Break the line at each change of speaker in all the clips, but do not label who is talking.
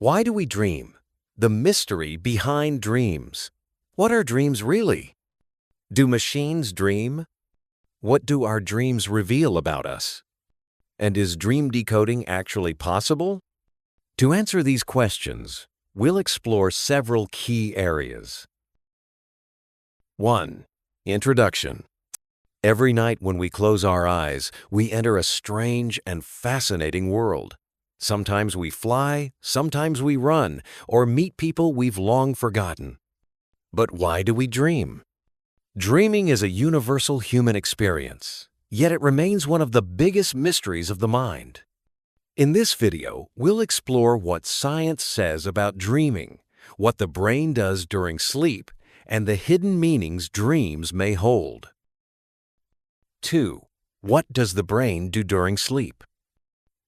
Why do we dream? The mystery behind dreams. What are dreams really? Do machines dream? What do our dreams reveal about us? And is dream decoding actually possible? To answer these questions, we'll explore several key areas. 1. Introduction. Every night when we close our eyes, we enter a strange and fascinating world. Sometimes we fly, sometimes we run, or meet people we've long forgotten. But why do we dream? Dreaming is a universal human experience, yet it remains one of the biggest mysteries of the mind. In this video, we'll explore what science says about dreaming, what the brain does during sleep, and the hidden meanings dreams may hold. 2. What does the brain do during sleep?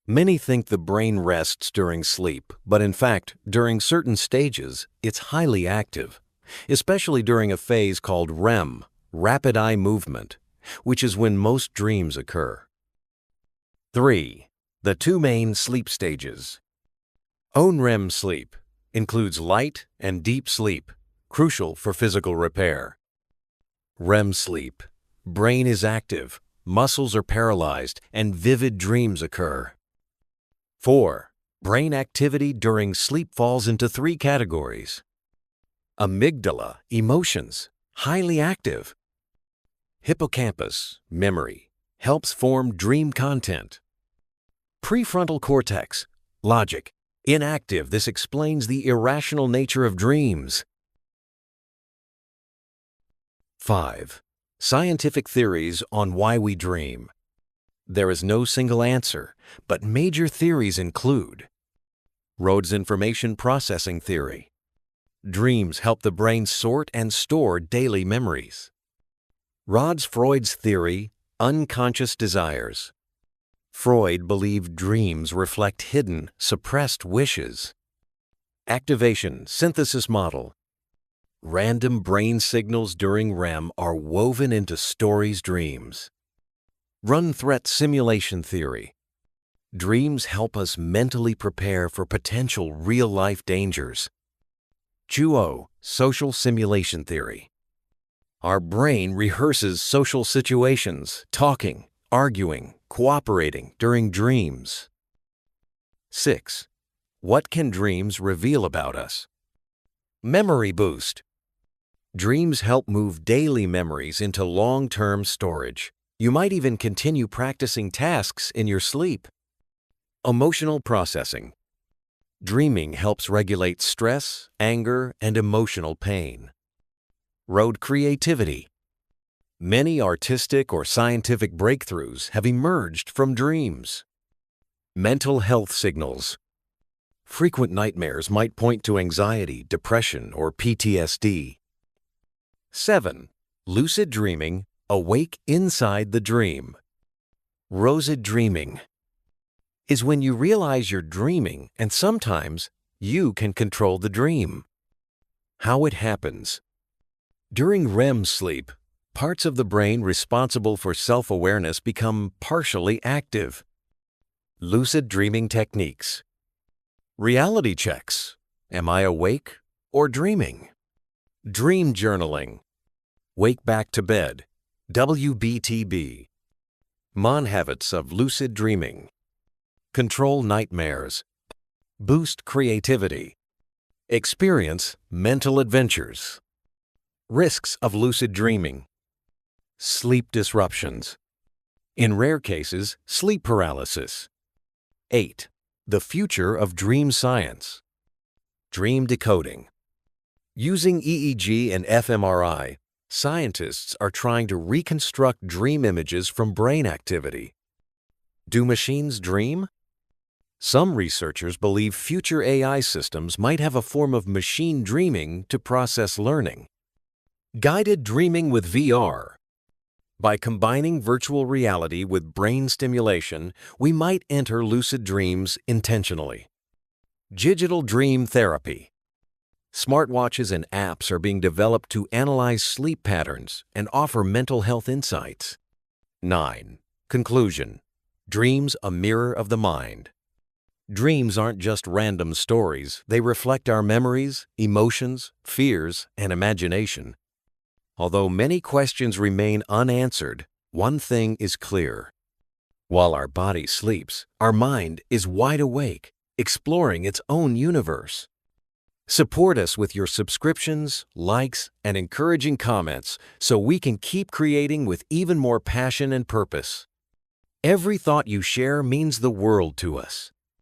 Many think the brain rests during sleep, but in fact, during certain stages, it's highly active, especially during a phase called REM, rapid eye movement, which is when most dreams occur. 3. The two main sleep stages. Non-REM sleep includes light and deep sleep, crucial for physical repair. REM sleep. Brain is active, muscles are paralyzed, and vivid dreams occur. 4. Brain activity during sleep falls into 3 categories. Amygdala, emotions, highly active. Hippocampus, memory, helps form dream content. Prefrontal cortex, logic, inactive. This explains the irrational nature of dreams. 5. Scientific theories on why we dream. There is no single answer, but major theories include Rhodes information processing theory. Dreams help the brain sort and store daily memories. Freud's theory, unconscious desires. Freud believed dreams reflect hidden, suppressed wishes. Activation synthesis model. Random brain signals during REM are woven into stories' dreams. Run threat simulation theory. Dreams help us mentally prepare for potential real-life dangers. Chuo, social simulation theory. Our brain rehearses social situations, talking, arguing, cooperating during dreams. 6. What can dreams reveal about us? Memory boost. Dreams help move daily memories into long-term storage. You might even continue practicing tasks in your sleep. Emotional processing. Dreaming helps regulate stress, anger, and emotional pain. Road creativity. Many artistic or scientific breakthroughs have emerged from dreams. Mental health signals. Frequent nightmares might point to anxiety, depression, or PTSD. 7. Lucid dreaming. Awake inside the dream. Lucid dreaming is when you realize you're dreaming and sometimes you can control the dream. How it happens. During REM sleep, parts of the brain responsible for self-awareness become partially active. Lucid dreaming techniques. Reality checks. Am I awake or dreaming? Dream journaling. Wake back to bed. WBTB. Habits of lucid dreaming. Control nightmares. Boost creativity. Experience mental adventures. Risks of lucid dreaming. Sleep disruptions. In rare cases, sleep paralysis. 8. The future of dream science. Dream decoding. Using EEG and fMRI, scientists are trying to reconstruct dream images from brain activity. Do machines dream? Some researchers believe future AI systems might have a form of machine dreaming to process learning. Guided dreaming with VR. By combining virtual reality with brain stimulation, we might enter lucid dreams intentionally. Digital dream therapy. Smartwatches and apps are being developed to analyze sleep patterns and offer mental health insights. 9. Conclusion. Dreams a mirror of the mind. Dreams aren't just random stories, they reflect our memories, emotions, fears, and imagination. Although many questions remain unanswered, one thing is clear. While our body sleeps, our mind is wide awake, exploring its own universe. Support us with your subscriptions, likes, and encouraging comments so we can keep creating with even more passion and purpose. Every thought you share means the world to us.